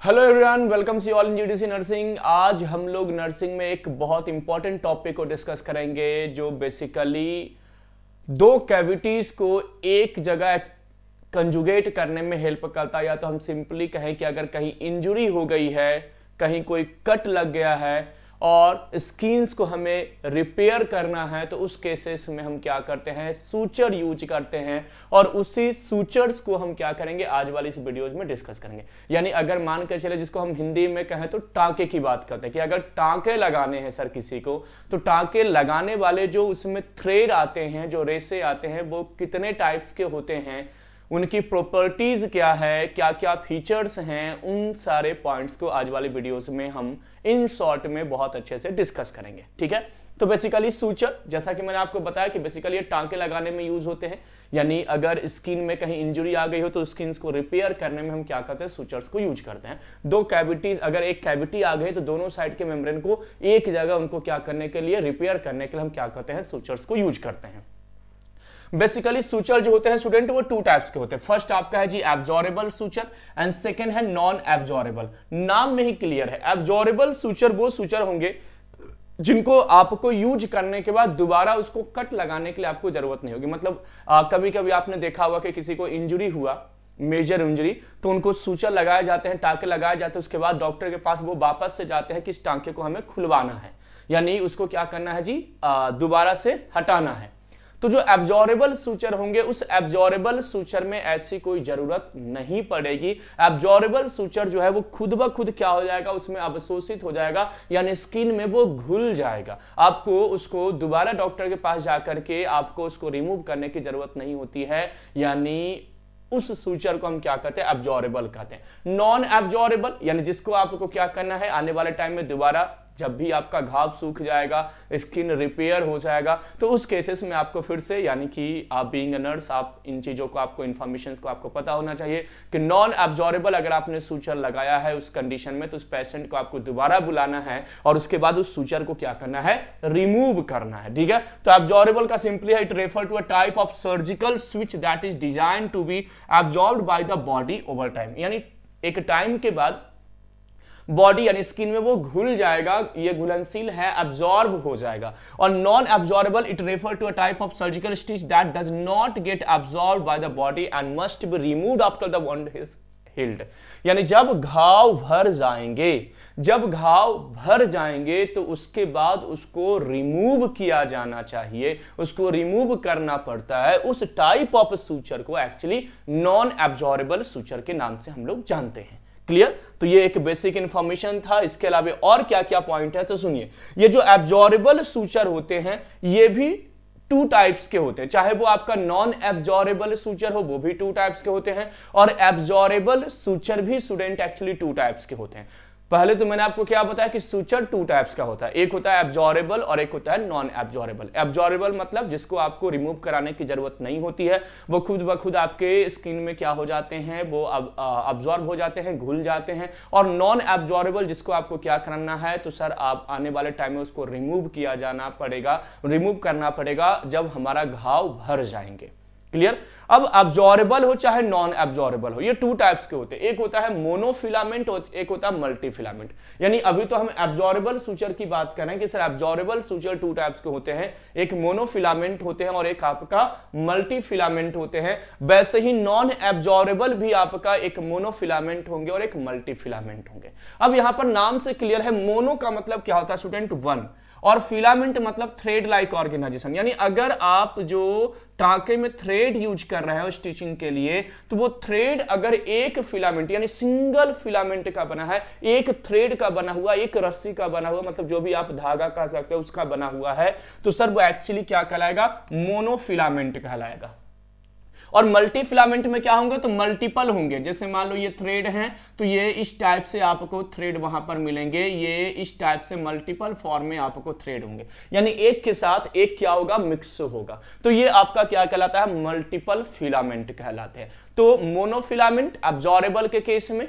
Hello everyone, welcome to all in GDC nursing. आज हम लोग नर्सिंग में एक बहुत इंपॉर्टेंट टॉपिक को डिस्कस करेंगे जो बेसिकली दो कैविटीज को एक जगह कंजुगेट करने में हेल्प करता है। या तो हम सिंपली कहें कि अगर कहीं इंजरी हो गई है, कहीं कोई कट लग गया है और स्किन्स को हमें रिपेयर करना है, तो उस केसेस में हम क्या करते हैं, सूचर यूज करते हैं। और उसी सूचर्स को हम क्या करेंगे, आज वाली इस वीडियोज में डिस्कस करेंगे। यानी अगर मान कर चले, जिसको हम हिंदी में कहें तो टांके की बात करते हैं कि अगर टांके लगाने हैं सर किसी को, तो टांके लगाने वाले जो उसमें थ्रेड आते हैं, जो रेसे आते हैं, वो कितने टाइप्स के होते हैं, उनकी प्रॉपर्टीज क्या है, क्या क्या फीचर्स हैं, उन सारे पॉइंट्स को आज वाली वीडियोस में हम इन शॉर्ट में बहुत अच्छे से डिस्कस करेंगे। ठीक है, तो बेसिकली सूचर, जैसा कि मैंने आपको बताया कि बेसिकली ये टांके लगाने में यूज होते हैं। यानी अगर स्किन में कहीं इंजरी आ गई हो तो स्किन को रिपेयर करने में हम क्या करते हैं, सूचर्स को यूज करते हैं। दो कैविटीज, अगर एक कैविटी आ गई तो दोनों साइड के मेम्ब्रेन को एक जगह उनको क्या करने के लिए, रिपेयर करने के लिए हम क्या करते हैं, सूचर्स को यूज करते हैं। बेसिकली सूचर जो होते हैं स्टूडेंट, वो टू टाइप्स के होते हैं। फर्स्ट आपका है जी एब्जॉर्बेबल सूचर एंड सेकंड है नॉन एब्जॉर्बेबल। नाम में ही क्लियर है, एब्जॉर्बेबल सूचर वो सूचर होंगे जिनको आपको यूज करने के बाद दोबारा उसको कट लगाने के लिए आपको जरूरत नहीं होगी। मतलब कभी कभी आपने देखा होगा कि किसी को इंजरी हुआ, मेजर इंजरी, तो उनको सूचर लगाए जाते हैं, टांके लगाए जाते हैं। उसके बाद डॉक्टर के पास वो वापस से जाते हैं कि इस टांके को हमें खुलवाना है, यानी उसको क्या करना है जी, दोबारा से हटाना है। तो जो एब्जॉर्बेबल सूचर होंगे, उस एब्जॉर्बेबल सूचर में ऐसी कोई जरूरत नहीं पड़ेगी। एब्जॉर्बेबल सूचर जो है वो खुद ब खुद क्या हो जाएगा, उसमें अवशोषित हो जाएगा, यानी स्किन में वो घुल जाएगा। आपको उसको दोबारा डॉक्टर के पास जाकर के आपको उसको रिमूव करने की जरूरत नहीं होती है। यानी उस सूचर को हम क्या कहते हैं, एब्जॉर्बेबल कहते हैं। नॉन एब्जॉर्बेबल यानी जिसको आपको क्या करना है, आने वाले टाइम में दोबारा जब भी आपका घाव सूख जाएगा, स्किन रिपेयर हो जाएगा, तो उस केसेस में आपको फिर से, यानी कि आप बीइंग अ नर्स, आप इन चीजों को, आपको इन्फॉर्मेशन को आपको पता होना चाहिए कि नॉन एब्जॉर्बेबल अगर आपने सूचर लगाया है उस कंडीशन में, तो उस पेशेंट को आपको दोबारा बुलाना है और उसके बाद उस सूचर को क्या करना है, रिमूव करना है। ठीक है, तो एब्जॉर्बेबल का सिंपली है, it refer to a type of surgical स्विच that is design to be absorbed by the body over time. यानी एक टाइम के बाद बॉडी यानी स्किन में वो घुल जाएगा, ये घुलनशील है, एब्जॉर्ब हो जाएगा। और non absorbable it refer to a type of surgical stitch that does not get absorb by the body and must be removed after the wound is healed. यानी जब घाव भर जाएंगे, जब घाव भर जाएंगे तो उसके बाद उसको रिमूव किया जाना चाहिए, उसको रिमूव करना पड़ता है। उस टाइप ऑफ सूचर को एक्चुअली नॉन एब्जॉर्बेबल सूचर के नाम से हम लोग जानते हैं। क्लियर? तो ये एक बेसिक इंफॉर्मेशन था। इसके अलावा और क्या क्या पॉइंट है तो सुनिए। ये जो एब्जॉर्बेबल सूचर होते हैं ये भी टू टाइप्स के होते हैं, चाहे वो आपका नॉन एब्जॉर्बेबल सूचर हो वो भी टू टाइप्स के होते हैं, और एब्जॉर्बेबल सूचर भी स्टूडेंट एक्चुअली टू टाइप्स के होते हैं। पहले तो मैंने आपको क्या बताया कि सूचर टू टाइप्स का होता है, एक होता है एब्जॉर्बेबल और एक होता है नॉन एब्जॉर्बेबल। एब्जॉर्बेबल मतलब जिसको आपको रिमूव कराने की जरूरत नहीं होती है, वो खुद ब खुद आपके स्किन में क्या हो जाते हैं, वो अब्जॉर्ब हो जाते हैं, घुल जाते हैं। और नॉन एब्जॉर्बेबल जिसको आपको क्या करना है, तो सर आप आने वाले टाइम में उसको रिमूव किया जाना पड़ेगा, रिमूव करना पड़ेगा जब हमारा घाव भर जाएंगे। क्लियर? अब एब्जॉर्बेबल हो चाहे नॉन एब्जॉर्बेबल हो, ये टू टाइप्स के होते हैं, एक होता है मोनोफिलामेंट और एक होता है मल्टीफिलामेंट। यानी अभी तो हम एब्जॉर्बेबल सूचर की बात कर रहे हैं कि sir absorbable suture two types के होते हैं, एक मोनोफिलामेंट होते हैं और एक आपका मल्टीफिलामेंट होते हैं। वैसे ही नॉन एब्जॉर्बेबल भी आपका एक मोनोफिलामेंट होंगे और एक मल्टीफिलामेंट होंगे। अब यहां पर नाम से क्लियर है, मोनो का मतलब क्या होता है स्टूडेंट, वन, और फिलामेंट मतलब थ्रेड लाइक ऑर्गेनाइजेशन। यानी अगर आप जो टांके में थ्रेड यूज कर रहे हो स्टिचिंग के लिए, तो वो थ्रेड अगर एक फिलामेंट यानी सिंगल फिलामेंट का बना है, एक थ्रेड का बना हुआ, एक रस्सी का बना हुआ, मतलब जो भी आप धागा कह सकते हो उसका बना हुआ है, तो सर वो एक्चुअली क्या कहलाएगा, मोनोफिलामेंट कहलाएगा। और मल्टी फिलामेंट में क्या होंगे, तो मल्टीपल होंगे। जैसे मान लो ये थ्रेड हैं, तो ये इस टाइप से आपको थ्रेड वहां पर मिलेंगे, ये इस टाइप से मल्टीपल फॉर्म में आपको थ्रेड होंगे, यानी एक के साथ एक क्या होगा, मिक्स होगा। तो ये आपका क्या कहलाता है, मल्टीपल फिलामेंट कहलाते हैं। तो मोनोफिलामेंट एब्जॉर्बेबल के केस में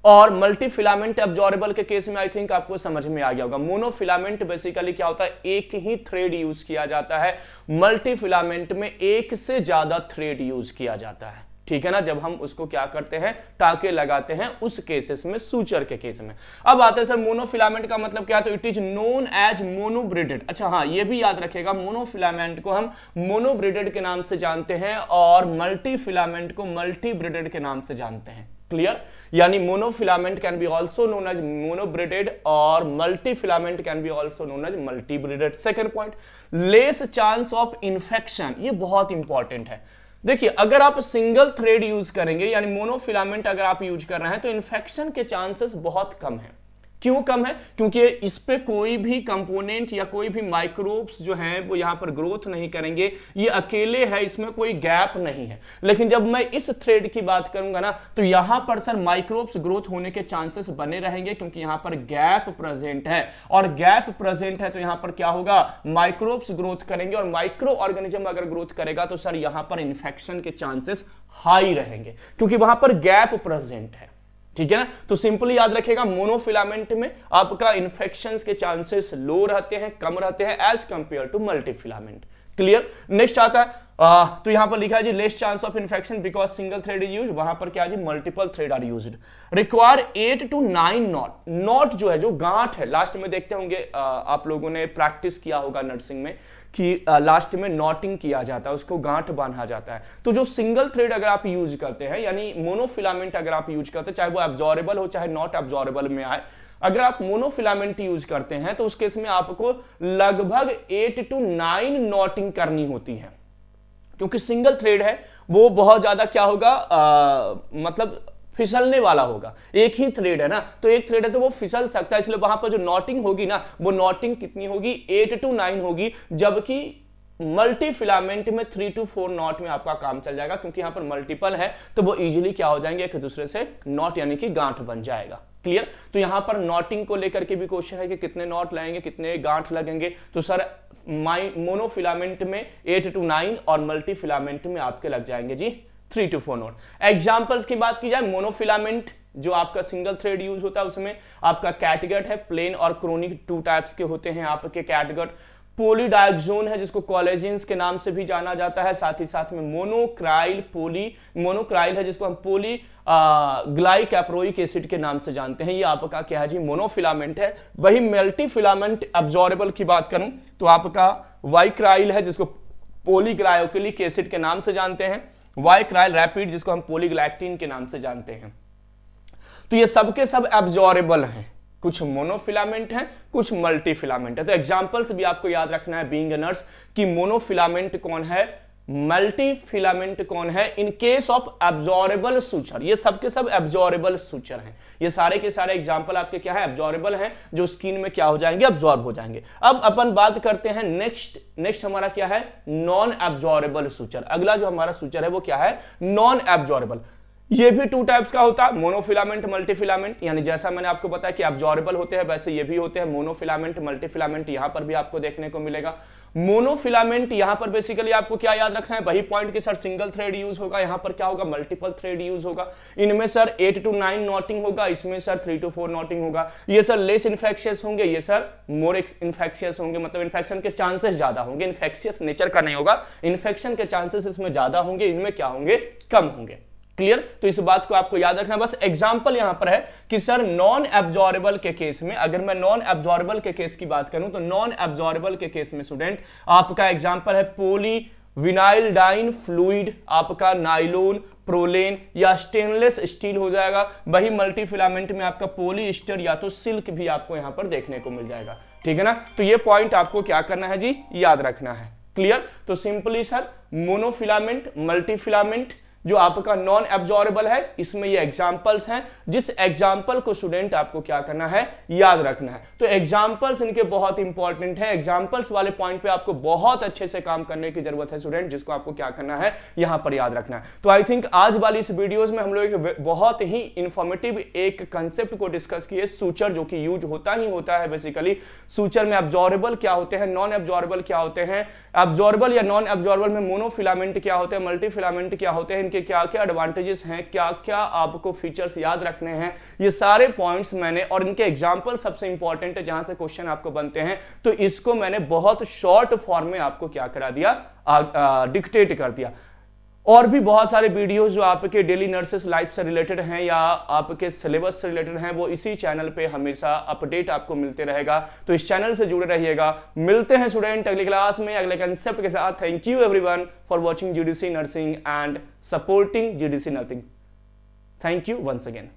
और मल्टी फिलामेंट एब्जॉर्बेबल के केस में आई थिंक आपको समझ में आ गया होगा। मोनोफिलामेंट बेसिकली क्या होता है, एक ही थ्रेड यूज किया जाता है, मल्टी फिलामेंट में एक से ज्यादा थ्रेड यूज किया जाता है। ठीक है ना, जब हम उसको क्या करते हैं, टाके लगाते हैं उस केसेस में, सूचर के केस में। अब आते हैं सर मोनोफिलामेंट का मतलब क्या है, तो इट इज नोन एज मोनोब्रिडेड। अच्छा हाँ, ये भी याद रखेगा, मोनोफिलामेंट को हम मोनोब्रिडेड के नाम से जानते हैं और मल्टीफिलामेंट को मल्टीब्रिडेड के नाम से जानते हैं। क्लियर, यानी monofilament can be also known as monobraided और multifilament can be also known as multibraided. Second point, less chance of infection, ये बहुत इंपॉर्टेंट है। देखिए, अगर आप सिंगल थ्रेड यूज करेंगे यानी मोनोफिलामेंट अगर आप यूज कर रहे हैं तो इन्फेक्शन के चांसेस बहुत कम है। क्यों कम है, क्योंकि इस पे कोई भी कंपोनेंट या कोई भी माइक्रोब्स जो हैं वो यहां पर ग्रोथ नहीं करेंगे, ये अकेले है, इसमें कोई गैप नहीं है। लेकिन जब मैं इस थ्रेड की बात करूंगा ना, तो यहां पर सर माइक्रोब्स ग्रोथ होने के चांसेस बने रहेंगे, क्योंकि यहां पर गैप प्रेजेंट है, और गैप प्रेजेंट है तो यहां पर क्या होगा, माइक्रोब्स ग्रोथ करेंगे, और माइक्रो ऑर्गेनिज्म अगर ग्रोथ करेगा तो सर यहां पर इंफेक्शन के चांसेस हाई रहेंगे, क्योंकि वहां पर गैप प्रेजेंट है। ठीक है ना, तो सिंपली याद रखेगा, मोनोफिलामेंट में आपका इंफेक्शंस के चांसेस लो रहते हैं, कम रहते हैं as compare to multifilament. Clear, next आता है तो यहां पर लिखा है जी less chance of infection because single thread is used, वहां पर क्या जी multiple thread are used. Require 8 to 9 knot. Knot जो है, जो गांठ है, लास्ट में देखते होंगे आप लोगों ने प्रैक्टिस किया होगा नर्सिंग में कि लास्ट में नॉटिंग किया जाता है, उसको गांठ बांधा जाता है। तो जो सिंगल थ्रेड अगर आप यूज करते हैं यानी मोनोफिलामेंट अगर आप यूज करते हैं, चाहे वो एब्जॉर्बल हो चाहे नॉट एब्जॉर्बल में आए, अगर आप मोनोफिलामेंट यूज करते हैं तो उस केस में आपको लगभग 8 to 9 नॉटिंग करनी होती है, क्योंकि सिंगल थ्रेड है वो बहुत ज्यादा क्या होगा, मतलब फिसलने वाला होगा। एक ही थ्रेड है ना, तो एक थ्रेड है तो वो फिसल सकता है, इसलिए वहां पर जो नॉटिंग होगी ना, वो नॉटिंग कितनी होगी, 8 to 9 होगी, जबकि मल्टी फिलामेंट में 3 to 4 नॉट में आपका काम चल जाएगा, क्योंकि यहां पर मल्टीपल है तो वो इजीली क्या हो जाएंगे, एक दूसरे से नॉट यानी कि गांठ बन जाएगा। क्लियर, तो यहां पर नॉटिंग को लेकर के भी क्वेश्चन है कि कितने नॉट लगेंगे, कितने गांठ लगेंगे, तो सर मोनोफिलामेंट में 8 to 9 और मल्टी फिलामेंट में आपके लग जाएंगे जी 3 to 4 नॉट। एग्जांपल्स की बात की जाए, मोनोफिलामेंट जो आपका सिंगल थ्रेड यूज होता है उसमें आपका कैटगट है, प्लेन और क्रोनिक 2 टाइप्स के होते हैं आपके कैटगट। पॉलीडायक्सोन है जिसको कोलेजिन्स के नाम से भी जाना जाता है, साथ ही साथ में मोनोक्राइल है जिसको हम पॉली ग्लाइकैप्रोइक एसिड के नाम से जानते हैं, ये आपका क्या है जी मोनोफिलामेंट है। वही मल्टीफिलामेंट एब्जॉर्बल की बात करूं तो आपका वाइक्राइल है जिसको पॉलीग्लाइकोलिक एसिड के नाम से जानते हैं, वाइक्राइल रैपिड जिसको हम पॉलीग्लैक्टिन के नाम से जानते हैं। तो ये सबके सब एब्जॉर्बल हैं, कुछ मोनोफिलामेंट हैं, कुछ मल्टीफिलामेंट है। तो एग्जांपल्स भी आपको याद रखना है बीइंग अ नर्स कि मोनोफिलामेंट कौन है, मल्टीफिलामेंट कौन है in case of absorbable suture. ये सबके सब एब्जॉर्बल सूचर हैं, ये सारे के सारे एग्जांपल आपके क्या है, एब्जॉर्बल हैं, जो स्किन में क्या हो जाएंगे, एब्जॉर्ब हो जाएंगे। अब अपन बात करते हैं नेक्स्ट हमारा क्या है, नॉन एब्जॉर्बल सूचर। अगला जो हमारा सूचर है वो क्या है, नॉन एब्जॉर्बल। ये भी 2 टाइप्स का होता है, मोनोफिलामेंट मल्टीफिलामेंट, यानी जैसा मैंने आपको बताया कि एब्जॉर्बल होते हैं वैसे ये भी होते हैं मोनोफिलामेंट मल्टीफिलामेंट, यहां पर भी आपको देखने को मिलेगा। मोनोफिलामेंट यहां पर बेसिकली आपको क्या याद रखना है, वही पॉइंट कि सर सिंगल थ्रेड यूज होगा, यहां पर क्या होगा, मल्टीपल थ्रेड यूज होगा। इनमें सर 8 to 9 नॉटिंग होगा, इसमें सर 3 to 4 नॉटिंग होगा। ये सर लेस इन्फेक्शियस होंगे, ये सर मोर इन्फेक्शियस होंगे, मतलब इन्फेक्शन के चांसेस ज्यादा होंगे, इन्फेक्शियस नेचर का नहीं होगा, इन्फेक्शन के चांसेस इसमें ज्यादा होंगे, इनमें क्या होंगे, कम होंगे। क्लियर, तो इस बात को आपको याद रखना। बस एग्जांपल यहां पर है कि सर नॉन एब्जॉर्बल के केस में, अगर मैं नॉन एब्जॉर्बल के केस की बात करूं तो नॉन एब्जॉर्बल के केस में स्टूडेंट आपका एग्जांपल है पॉलीविनाइल डाइन फ्लूइड, आपका नाइलोन, प्रोलेन या स्टेनलेस स्टील हो जाएगा। वही मल्टीफिलामेंट में आपका पॉलीएस्टर या तो सिल्क भी आपको यहां पर देखने को मिल जाएगा। ठीक है ना, तो ये पॉइंट आपको क्या करना है जी, याद रखना है। क्लियर, तो सिंपली सर मोनोफिलामेंट मल्टीफिलामेंट जो आपका नॉन एब्जॉर्बल है, इसमें ये एग्जांपल्स हैं, जिस एग्जांपल को स्टूडेंट आपको क्या करना है, याद रखना है। तो एग्जांपल्स इनके बहुत इंपॉर्टेंट हैं, एग्जांपल्स वाले पॉइंट पे आपको बहुत अच्छे से काम करने की जरूरत है स्टूडेंट, जिसको आपको क्या करना है, यहां पर याद रखना है। तो आई थिंक आज वाली इस वीडियोस में हम लोग बहुत ही इंफॉर्मेटिव एक कंसेप्ट को डिस्कस किए, सूचर जो कि यूज होता ही होता है बेसिकली। सूचर में एब्जॉर्बल क्या होते हैं, नॉन एब्जॉर्बल क्या होते हैं, एब्जॉर्बल या नॉन एब्जॉर्बल में मोनोफिलामेंट क्या होते हैं, मल्टीफिलामेंट क्या होते हैं, क्या क्या एडवांटेजेस हैं, क्या क्या आपको फीचर्स याद रखने हैं, ये सारे पॉइंट्स मैंने, और इनके एग्जांपल सबसे इंपॉर्टेंट है जहां से क्वेश्चन आपको बनते हैं, तो इसको मैंने बहुत शॉर्ट फॉर्म में आपको क्या करा दिया, डिक्टेट कर दिया। और भी बहुत सारे वीडियोस जो आपके डेली नर्सेस लाइफ से रिलेटेड हैं या आपके सिलेबस से रिलेटेड हैं, वो इसी चैनल पे हमेशा अपडेट आपको मिलते रहेगा। तो इस चैनल से जुड़े रहिएगा। मिलते हैं स्टूडेंट अगली क्लास में अगले कंसेप्ट के साथ। Thank you everyone for watching GDC nursing and supporting GDC nursing. Thank you once again.